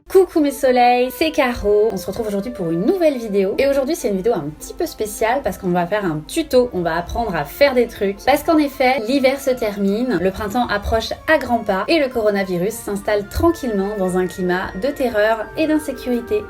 Coucou mes soleils, c'est Caro. On se retrouve aujourd'hui pour une nouvelle vidéo. Et aujourd'hui c'est une vidéo un petit peu spéciale parce qu'on va faire un tuto. On va apprendre à faire des trucs. Parce qu'en effet, l'hiver se termine, le printemps approche à grands pas et le coronavirus s'installe tranquillement dans un climat de terreur et d'insécurité.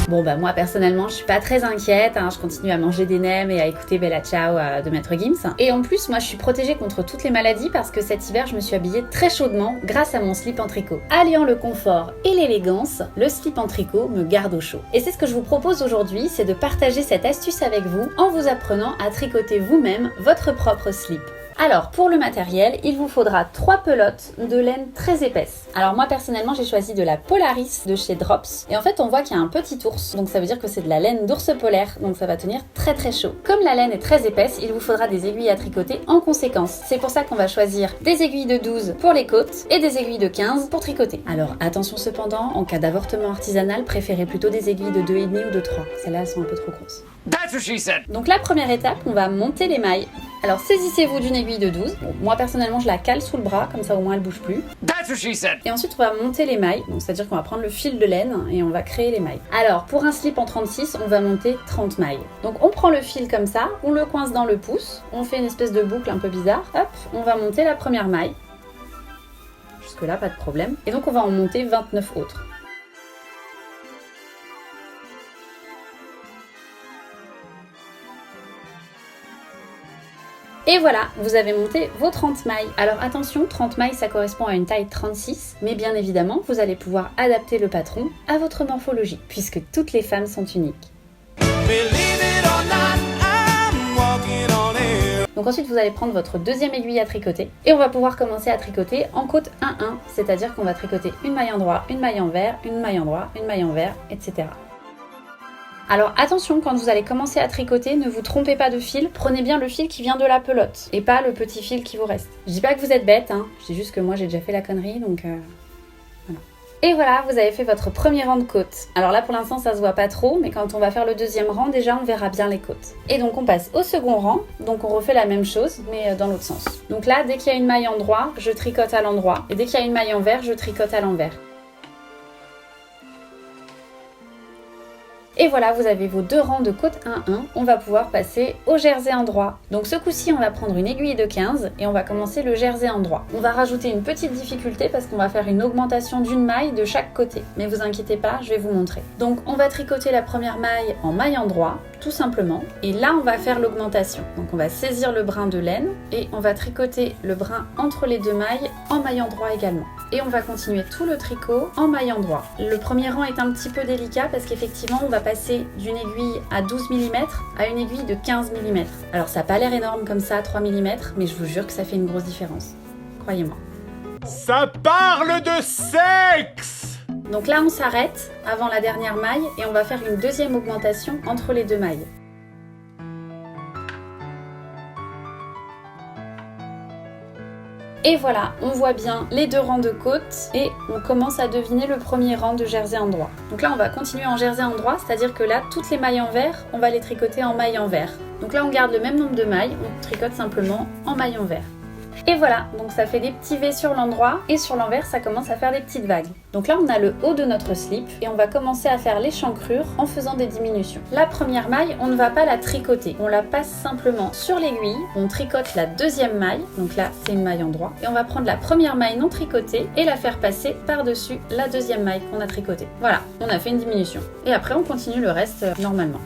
Bon bah moi personnellement je suis pas très inquiète, hein. Je continue à manger des nems et à écouter Bella Ciao de Maître Gims. Et en plus moi je suis protégée contre toutes les maladies parce que cet hiver je me suis habillée très chaudement grâce à mon slip en tricot. Alliant le confort et l'élégance, le slip en tricot me garde au chaud. Et c'est ce que je vous propose aujourd'hui, c'est de partager cette astuce avec vous en vous apprenant à tricoter vous-même votre propre slip. Alors pour le matériel, il vous faudra 3 pelotes de laine très épaisse. Alors moi personnellement j'ai choisi de la Polaris de chez Drops. Et en fait on voit qu'il y a un petit ours, donc ça veut dire que c'est de la laine d'ours polaire, donc ça va tenir très très chaud. Comme la laine est très épaisse, il vous faudra des aiguilles à tricoter en conséquence. C'est pour ça qu'on va choisir des aiguilles de 12 pour les côtes et des aiguilles de 15 pour tricoter. Alors attention cependant, en cas d'avortement artisanal, préférez plutôt des aiguilles de 2,5 ou de 3. Celles-là elles sont un peu trop grosses. That's what she said. Donc la première étape, on va monter les mailles. Alors saisissez-vous d'une aiguille de 12. Bon, moi personnellement je la cale sous le bras, comme ça au moins elle bouge plus. That's what she said. Et ensuite on va monter les mailles, donc c'est-à-dire qu'on va prendre le fil de laine et on va créer les mailles. Alors pour un slip en 36, on va monter 30 mailles. Donc on prend le fil comme ça, on le coince dans le pouce, on fait une espèce de boucle un peu bizarre. Hop, on va monter la première maille. Jusque là pas de problème. Et donc on va en monter 29 autres. Et voilà, vous avez monté vos 30 mailles. Alors attention, 30 mailles ça correspond à une taille 36, mais bien évidemment, vous allez pouvoir adapter le patron à votre morphologie, puisque toutes les femmes sont uniques. Donc ensuite, vous allez prendre votre deuxième aiguille à tricoter, et on va pouvoir commencer à tricoter en côte 1-1, c'est-à-dire qu'on va tricoter une maille endroit, une maille envers, une maille endroit, une maille envers, etc. Alors attention, quand vous allez commencer à tricoter, ne vous trompez pas de fil, prenez bien le fil qui vient de la pelote et pas le petit fil qui vous reste. Je dis pas que vous êtes bête, hein. Je dis juste que moi j'ai déjà fait la connerie, donc voilà. Et voilà, vous avez fait votre premier rang de côtes. Alors là pour l'instant ça se voit pas trop, mais quand on va faire le deuxième rang, déjà on verra bien les côtes. Et donc on passe au second rang, donc on refait la même chose, mais dans l'autre sens. Donc là, dès qu'il y a une maille endroit, je tricote à l'endroit, et dès qu'il y a une maille envers, je tricote à l'envers. Et voilà, vous avez vos deux rangs de côte 1-1. On va pouvoir passer au jersey endroit. Donc ce coup-ci, on va prendre une aiguille de 15 et on va commencer le jersey endroit. On va rajouter une petite difficulté parce qu'on va faire une augmentation d'une maille de chaque côté. Mais vous inquiétez pas, je vais vous montrer. Donc on va tricoter la première maille en maille endroit, tout simplement. Et là, on va faire l'augmentation. Donc on va saisir le brin de laine et on va tricoter le brin entre les deux mailles en maille endroit également. Et on va continuer tout le tricot en maille endroit. Le premier rang est un petit peu délicat parce qu'effectivement, on va passer d'une aiguille à 12 mm à une aiguille de 15 mm. Alors ça n'a pas l'air énorme comme ça, 3 mm, mais je vous jure que ça fait une grosse différence. Croyez-moi. Ça parle de sexe! Donc là, on s'arrête avant la dernière maille et on va faire une deuxième augmentation entre les deux mailles. Et voilà, on voit bien les deux rangs de côtes et on commence à deviner le premier rang de jersey endroit. Donc là, on va continuer en jersey endroit, c'est-à-dire que là, toutes les mailles envers, on va les tricoter en maille envers. Donc là, on garde le même nombre de mailles, on tricote simplement en maille envers. Et voilà, donc ça fait des petits V sur l'endroit et sur l'envers ça commence à faire des petites vagues. Donc là on a le haut de notre slip et on va commencer à faire l'échancrure en faisant des diminutions. La première maille, on ne va pas la tricoter, on la passe simplement sur l'aiguille, on tricote la deuxième maille, donc là c'est une maille endroit, et on va prendre la première maille non tricotée et la faire passer par-dessus la deuxième maille qu'on a tricotée. Voilà, on a fait une diminution. Et après on continue le reste normalement.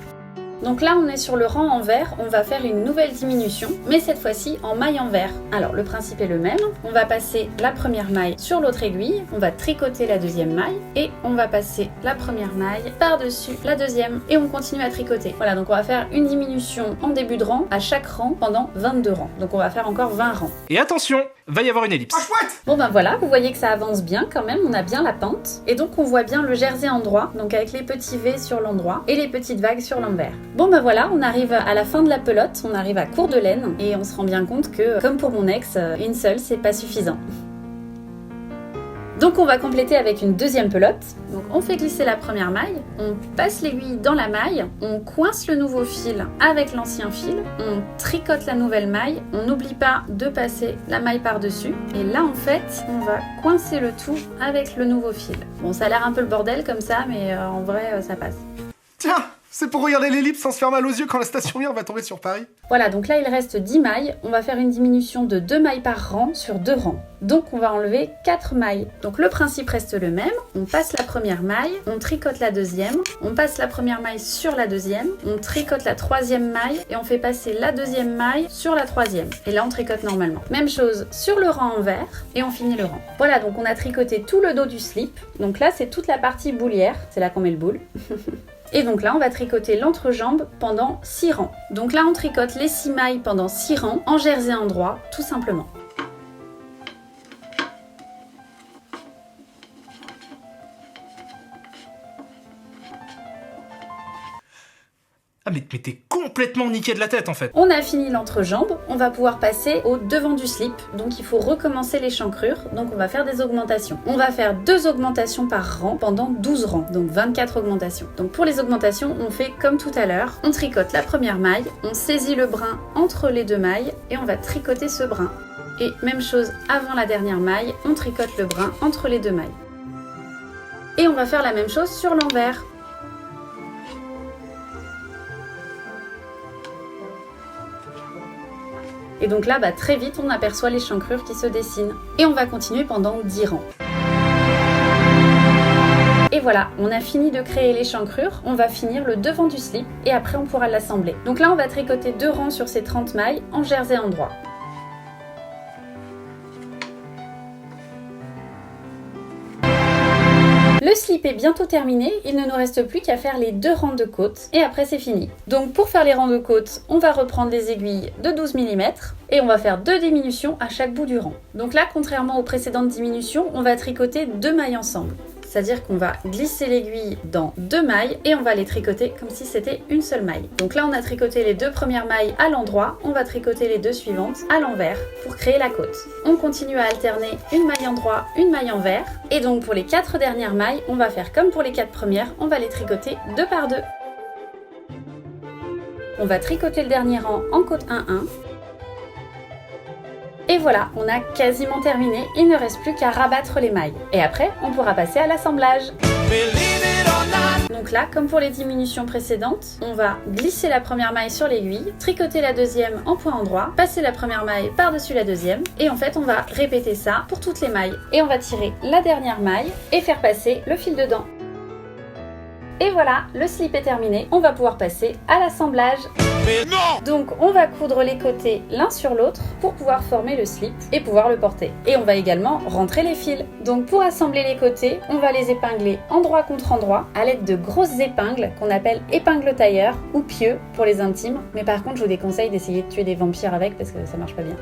Donc là on est sur le rang envers, on va faire une nouvelle diminution, mais cette fois-ci en maille envers. Alors le principe est le même, on va passer la première maille sur l'autre aiguille, on va tricoter la deuxième maille et on va passer la première maille par-dessus la deuxième et on continue à tricoter. Voilà, donc on va faire une diminution en début de rang à chaque rang pendant 22 rangs. Donc on va faire encore 20 rangs. Et attention, va y avoir une ellipse. Ah, chouette! Bon ben voilà, vous voyez que ça avance bien quand même, on a bien la pente. Et donc on voit bien le jersey endroit, donc avec les petits V sur l'endroit et les petites vagues sur l'envers. Bon ben voilà, on arrive à la fin de la pelote, on arrive à court de laine et on se rend bien compte que, comme pour mon ex, une seule c'est pas suffisant. Donc on va compléter avec une deuxième pelote. Donc on fait glisser la première maille, on passe l'aiguille dans la maille, on coince le nouveau fil avec l'ancien fil, on tricote la nouvelle maille, on n'oublie pas de passer la maille par-dessus. Et là en fait, on va coincer le tout avec le nouveau fil. Bon, ça a l'air un peu le bordel comme ça, mais en vrai, ça passe. Tiens, c'est pour regarder l'ellipse sans se faire mal aux yeux quand la station Mir va tomber sur Paris. Voilà, donc là il reste 10 mailles. On va faire une diminution de 2 mailles par rang sur 2 rangs. Donc on va enlever 4 mailles. Donc le principe reste le même. On passe la première maille, on tricote la deuxième, on passe la première maille sur la deuxième, on tricote la troisième maille et on fait passer la deuxième maille sur la troisième. Et là on tricote normalement. Même chose sur le rang envers et on finit le rang. Voilà, donc on a tricoté tout le dos du slip. Donc là c'est toute la partie boulière. C'est là qu'on met le boule. Et donc là, on va tricoter l'entrejambe pendant 6 rangs. Donc là, on tricote les 6 mailles pendant 6 rangs, en jersey endroit, tout simplement. Ah mais t'es complètement niqué de la tête en fait. On a fini l'entrejambe, on va pouvoir passer au devant du slip. Donc il faut recommencer l'échancrure, donc on va faire des augmentations. On va faire 2 augmentations par rang pendant 12 rangs, donc 24 augmentations. Donc pour les augmentations, on fait comme tout à l'heure. On tricote la première maille, on saisit le brin entre les 2 mailles et on va tricoter ce brin. Et même chose avant la dernière maille, on tricote le brin entre les 2 mailles. Et on va faire la même chose sur l'envers. Et donc là, très vite, on aperçoit l'échancrure qui se dessine. Et on va continuer pendant 10 rangs. Et voilà, on a fini de créer l'échancrure, on va finir le devant du slip et après on pourra l'assembler. Donc là, on va tricoter 2 rangs sur ces 30 mailles en jersey endroit. Le slip est bientôt terminé, il ne nous reste plus qu'à faire les 2 rangs de côte et après c'est fini. Donc pour faire les rangs de côte, on va reprendre les aiguilles de 12 mm et on va faire 2 diminutions à chaque bout du rang. Donc là, contrairement aux précédentes diminutions, on va tricoter 2 mailles ensemble. C'est-à-dire qu'on va glisser l'aiguille dans 2 mailles et on va les tricoter comme si c'était une seule maille. Donc là, on a tricoté les 2 premières mailles à l'endroit, on va tricoter les 2 suivantes à l'envers pour créer la côte. On continue à alterner une maille endroit, une maille envers. Et donc pour les 4 dernières mailles, on va faire comme pour les 4 premières, on va les tricoter 2 par 2. On va tricoter le dernier rang en côte 1-1. Et voilà, on a quasiment terminé, il ne reste plus qu'à rabattre les mailles. Et après, on pourra passer à l'assemblage. Donc là, comme pour les diminutions précédentes, on va glisser la première maille sur l'aiguille, tricoter la deuxième en point endroit, passer la première maille par-dessus la deuxième, et en fait, on va répéter ça pour toutes les mailles. Et on va tirer la dernière maille et faire passer le fil dedans. Et voilà, le slip est terminé, on va pouvoir passer à l'assemblage. Mais non! Donc on va coudre les côtés l'un sur l'autre pour pouvoir former le slip et pouvoir le porter. Et on va également rentrer les fils. Donc pour assembler les côtés, on va les épingler endroit contre endroit à l'aide de grosses épingles qu'on appelle épingles tailleur ou pieux pour les intimes. Mais par contre, je vous déconseille d'essayer de tuer des vampires avec parce que ça marche pas bien.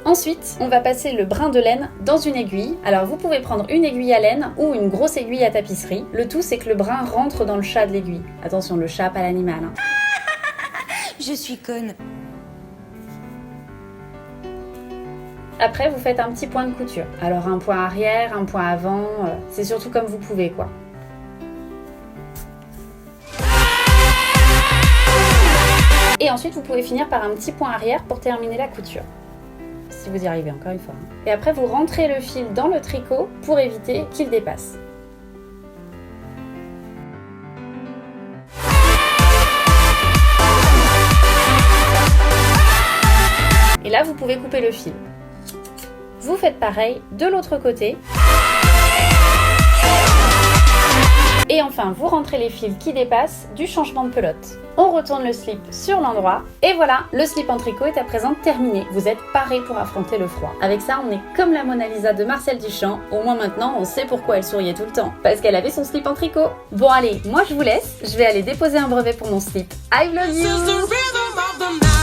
Ensuite, on va passer le brin de laine dans une aiguille. Alors vous pouvez prendre une aiguille à laine ou une grosse aiguille à tapisserie. Le tout, c'est que le brin rentre dans le chat de l'aiguille. Attention, le chat, pas l'animal. Hein. Je suis conne. Après, vous faites un petit point de couture. Alors un point arrière, un point avant, c'est surtout comme vous pouvez quoi. Et ensuite, vous pouvez finir par un petit point arrière pour terminer la couture. Si vous y arrivez encore une fois. Et après, vous rentrez le fil dans le tricot pour éviter qu'il dépasse. Et là, vous pouvez couper le fil. Vous faites pareil de l'autre côté. Et enfin, vous rentrez les fils qui dépassent du changement de pelote. On retourne le slip sur l'endroit. Et voilà, le slip en tricot est à présent terminé. Vous êtes parés pour affronter le froid. Avec ça, on est comme la Mona Lisa de Marcel Duchamp. Au moins maintenant, on sait pourquoi elle souriait tout le temps. Parce qu'elle avait son slip en tricot. Bon allez, moi je vous laisse. Je vais aller déposer un brevet pour mon slip. I love you!